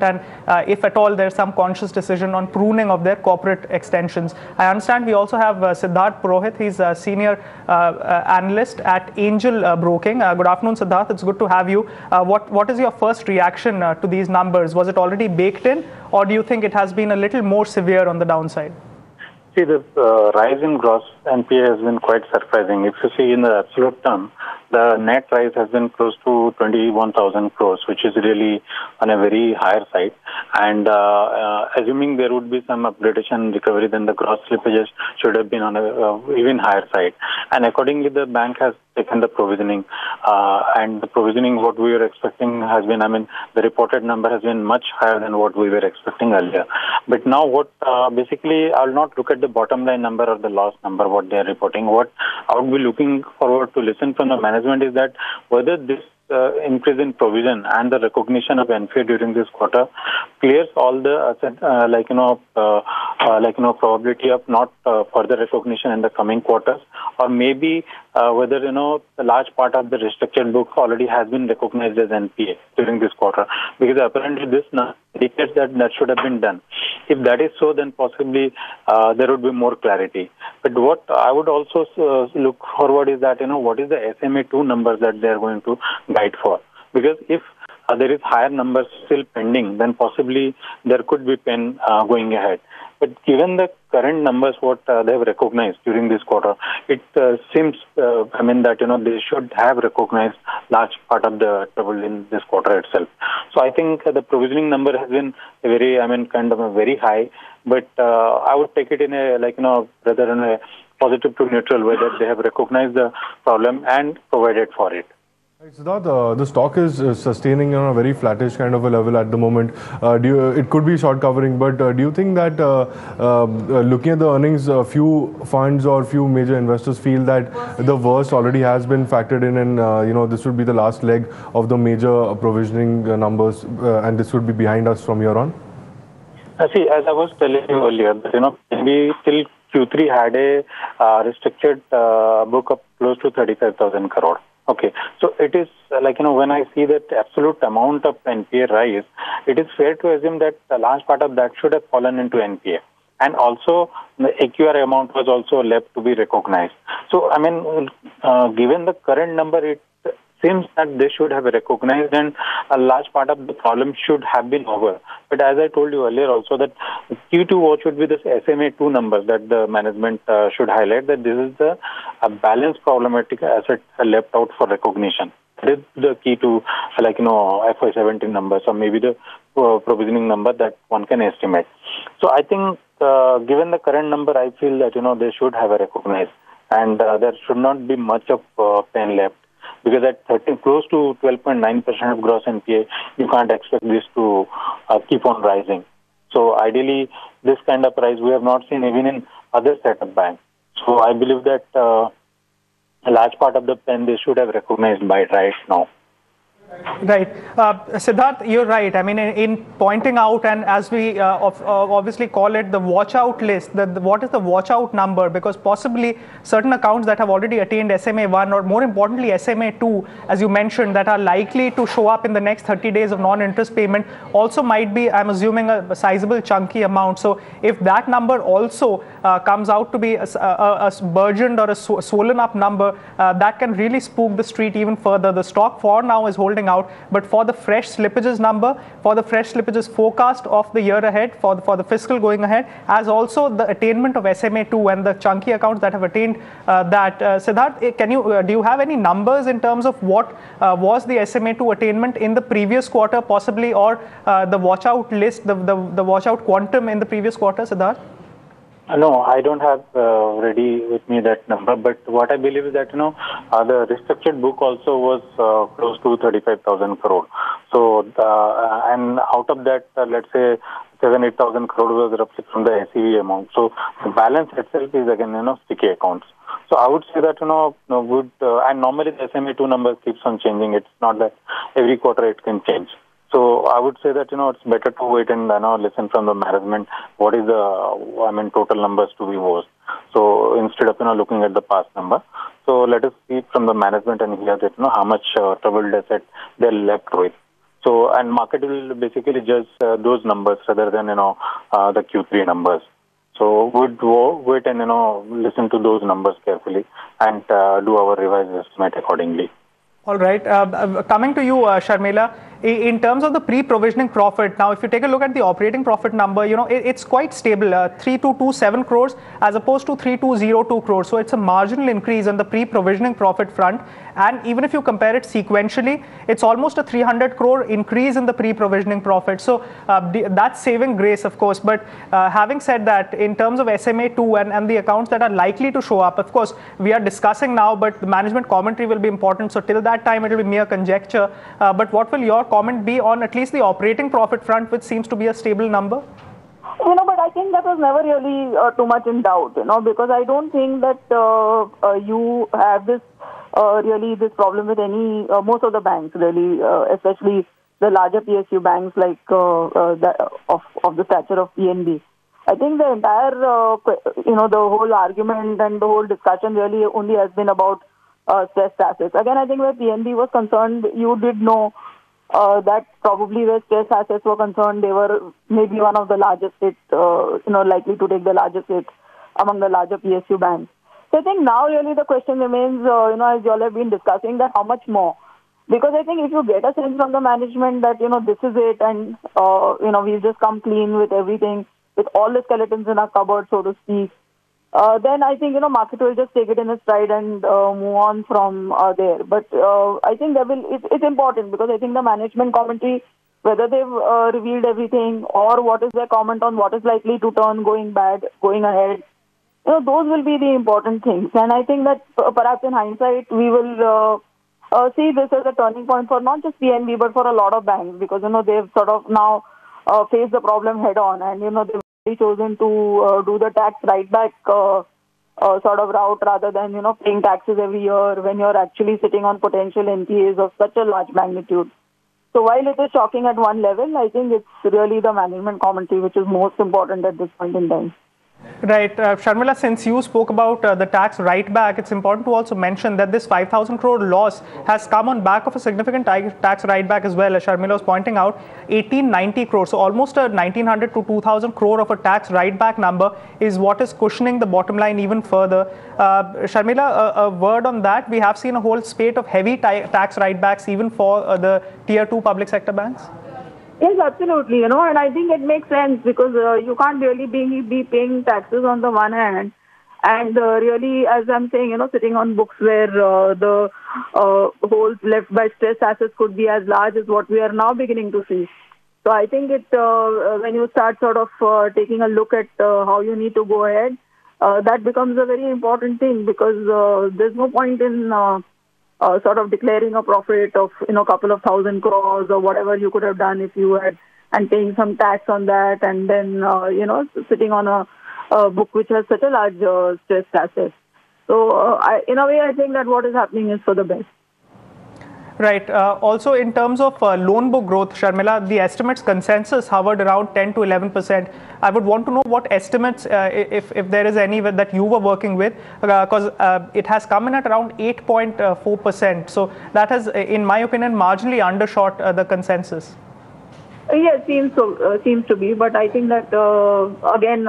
and if at all there's some conscious decision on pruning of their corporate extensions. I understand we also have Siddharth Purohit. He's a senior analyst at Angel Broking. Good afternoon, Siddharth. It's good to have you. What is your first reaction to these numbers? Was it already baked in, or do you think it has been a little more severe on the downside? See, the rise in gross NPA has been quite surprising. If you see in the absolute term, the net rise has been close to 21,000 crores, which is really on a very higher side. And assuming there would be some upgradation recovery, then the gross slippages should have been on a even higher side. And accordingly, the bank has taken the provisioning. And the provisioning, what we were expecting has been, the reported number has been much higher than what we were expecting earlier. But now what, basically, I'll not look at the bottom line number or the loss number, what they are reporting. What I would be looking forward to listen from the management is that whether this increase in provision and the recognition of NPA during this quarter clears all the asset, probability of not further recognition in the coming quarters, or maybe whether the large part of the restructured book already has been recognized as NPA during this quarter, because apparently this indicates that should have been done. If that is so, then possibly there would be more clarity. But what I would also look forward is that what is the SMA2 numbers that they are going to guide for, because if there is higher numbers still pending, then possibly there could be pain going ahead. But given the current numbers, what they have recognized during this quarter, it seems, that, they should have recognized large part of the trouble in this quarter itself. So I think the provisioning number has been very, very high, but I would take it in a, rather in a positive to neutral way, that they have recognized the problem and provided for it. Right, Siddharth, the stock is sustaining on a very flattish kind of a level at the moment. It could be short covering, but do you think that looking at the earnings, a few funds or few major investors feel that the worst already has been factored in, and this would be the last leg of the major provisioning numbers, and this would be behind us from here on? See, as I was telling you earlier, maybe till Q3 had a restructured book of close to 35,000 crore. Okay, so it is when I see that absolute amount of NPA rise, it is fair to assume that a large part of that should have fallen into NPA. And also, the AQR amount was also left to be recognized. So, given the current number, it seems that they should have recognized, and a large part of the problem should have been over. But as I told you earlier also, that key to watch would be the SMA2 numbers that the management should highlight, that this is the balanced problematic asset left out for recognition. That is the key to FY17 numbers, or maybe the provisioning number that one can estimate. So I think given the current number, I feel that they should have a recognized, and there should not be much of pain left. Because at close to 12.9% of gross NPA, you can't expect this to keep on rising. So ideally, this kind of rise we have not seen even in other set of banks. So I believe that a large part of the pain they should have recognized by right now. Right. Siddharth, you're right. In pointing out, and as we obviously call it the watch out list, what is the watch out number? Because possibly certain accounts that have already attained SMA1, or more importantly SMA2, as you mentioned, that are likely to show up in the next 30 days of non-interest payment, also might be, I'm assuming, a sizable chunky amount. So if that number also comes out to be a burgeoned or a swollen up number, that can really spook the street even further. The stock for now is holding out, but for the fresh slippages number, for the fresh slippages forecast of the year ahead, for the fiscal going ahead, as also the attainment of SMA2 and the chunky accounts that have attained that. Siddharth, do you have any numbers in terms of what was the SMA2 attainment in the previous quarter possibly, or the watch out list, the watch out quantum in the previous quarter, Siddharth? No, I don't have ready with me that number, but what I believe is that, the restructured book also was close to 35,000 crore. So, and out of that, let's say 7,000-8,000 crore was roughly from the SEV amount. So, the balance itself is again, sticky accounts. So, I would say that, and normally the SMA2 number keeps on changing. It's not that every quarter it can change. So I would say that, it's better to wait and listen from the management what is the, total numbers to be worse. So instead of, looking at the past number. So let us see from the management and hear that, how much troubled asset they're left with. So, and market will basically judge those numbers rather than, the Q3 numbers. So would wait and, listen to those numbers carefully and do our revised estimate accordingly. All right. Coming to you, Sharmila, in terms of the pre-provisioning profit, now if you take a look at the operating profit number, it's quite stable, 3227 crores as opposed to 3202 crores. So it's a marginal increase on the pre-provisioning profit front. And even if you compare it sequentially, it's almost a 300 crore increase in the pre-provisioning profit. So that's saving grace, of course. But having said that, in terms of SMA2 and the accounts that are likely to show up, of course, we are discussing now, but the management commentary will be important. So till that time, it will be mere conjecture. But what will your comment be on at least the operating profit front, which seems to be a stable number? But I think that was never really too much in doubt, because I don't think that you have this this problem with most of the banks, really, especially the larger PSU banks like of the stature of PNB. I think the entire, the whole argument and the whole discussion really only has been about stressed assets. Again, I think where PNB was concerned, you did know that probably where stressed assets were concerned, they were maybe one of the largest states, likely to take the largest hit among the larger PSU banks. So I think now really the question remains, as you all have been discussing, that how much more? Because I think if you get a sense from the management that, this is it and, we've just come clean with everything, with all the skeletons in our cupboard, so to speak, then I think, market will just take it in its stride and move on from there. But I think it's important because I think the management commentary, whether they've revealed everything or what is their comment on what is likely to turn going ahead, those will be the important things. And I think that perhaps in hindsight, we will see this as a turning point for not just PNB, but for a lot of banks because, they've sort of now faced the problem head on and, they've chosen to do the tax write back sort of route rather than, paying taxes every year when you're actually sitting on potential NPAs of such a large magnitude. So while it is shocking at one level, I think it's really the management commentary which is most important at this point in time. Right. Sharmila, since you spoke about the tax write back, it's important to also mention that this 5,000 crore loss has come on back of a significant tax write back as well. As Sharmila was pointing out, 1890 crores, so almost a 1900 to 2000 crore of a tax write back number is what is cushioning the bottom line even further. Sharmila, a word on that. We have seen a whole spate of heavy tax write backs even for the tier 2 public sector banks. Yes, absolutely, and I think it makes sense because you can't really be paying taxes on the one hand and really, as I'm saying, sitting on books where the holes left by stressed assets could be as large as what we are now beginning to see. So I think when you start sort of taking a look at how you need to go ahead, that becomes a very important thing because there's no point in sort of declaring a profit of, a couple of thousand crores or whatever you could have done if you had, and paying some tax on that and then, sitting on a book which has such a large stressed asset. So in a way, I think that what is happening is for the best. Right. Also, in terms of loan book growth, Sharmila, the estimates consensus hovered around 10 to 11%. I would want to know what estimates, if there is any that you were working with, because it has come in at around 8.4%. So that has, in my opinion, marginally undershot the consensus. Yes, seems to be. But I think that again,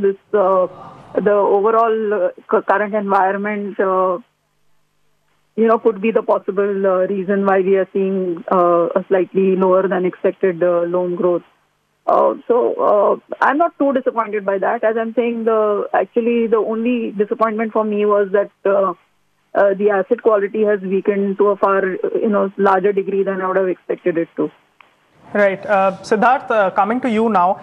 this the overall current environment. Could be the possible reason why we are seeing a slightly lower than expected loan growth. So I'm not too disappointed by that. As I'm saying, the only disappointment for me was that the asset quality has weakened to a far larger degree than I would have expected it to. Right. Siddharth, coming to you now,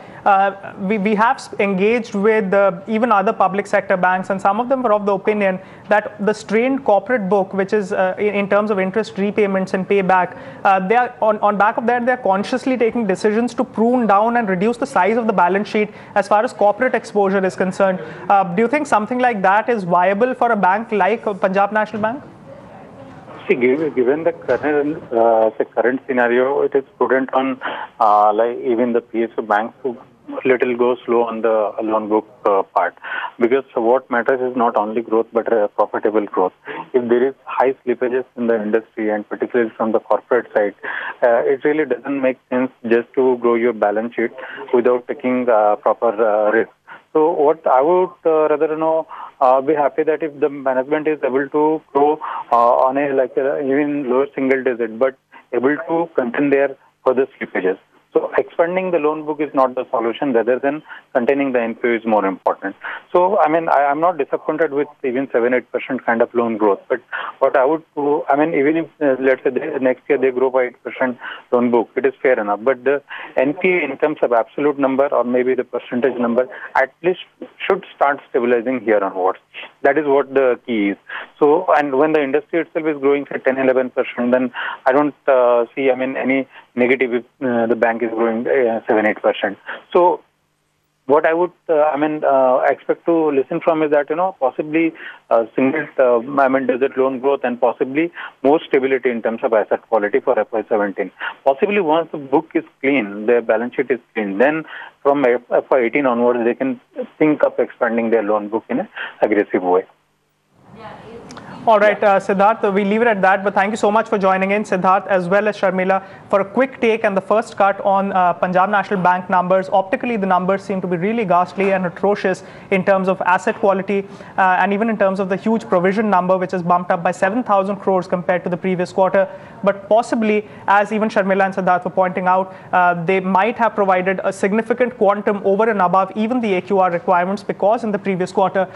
we have engaged with even other public sector banks, and some of them were of the opinion that the strained corporate book, which is in terms of interest repayments and payback, they are on back of that, they are consciously taking decisions to prune down and reduce the size of the balance sheet as far as corporate exposure is concerned. Do you think something like that is viable for a bank like Punjab National Bank? See, given the current scenario, it is prudent on even the PSU banks to little go slow on the loan book part. because what matters is not only growth but profitable growth. If there is high slippages in the industry and particularly from the corporate side, it really doesn't make sense just to grow your balance sheet without taking proper risk. So what I would rather be happy that if the management is able to grow on a even lower single digit, but able to contain their further slippages. So expanding the loan book is not the solution, rather than containing the NPA is more important. So I mean, I'm not disappointed with even 7-8% kind of loan growth. But what I would do, I mean, even if let's say next year they grow by 8% loan book, it is fair enough. But the NPA in terms of absolute number or maybe the percentage number at least should start stabilizing here onwards. That is what the key is. So, and when the industry itself is growing at 10-11%, then I don't see, I mean, any negative if the bank is growing 7-8%. So what I would expect to listen from is that possibly single digit loan growth and possibly more stability in terms of asset quality for FY17. Possibly once the book is clean, their balance sheet is clean, then from FY18 onwards they can think of expanding their loan book in an aggressive way. All right, Siddharth, we leave it at that, but thank you so much for joining in, Siddharth, as well as Sharmila, for a quick take and the first cut on Punjab National Bank numbers. Optically, the numbers seem to be really ghastly and atrocious in terms of asset quality and even in terms of the huge provision number, which is bumped up by 7,000 crores compared to the previous quarter. But possibly, as even Sharmila and Siddharth were pointing out, they might have provided a significant quantum over and above even the AQR requirements, because in the previous quarter,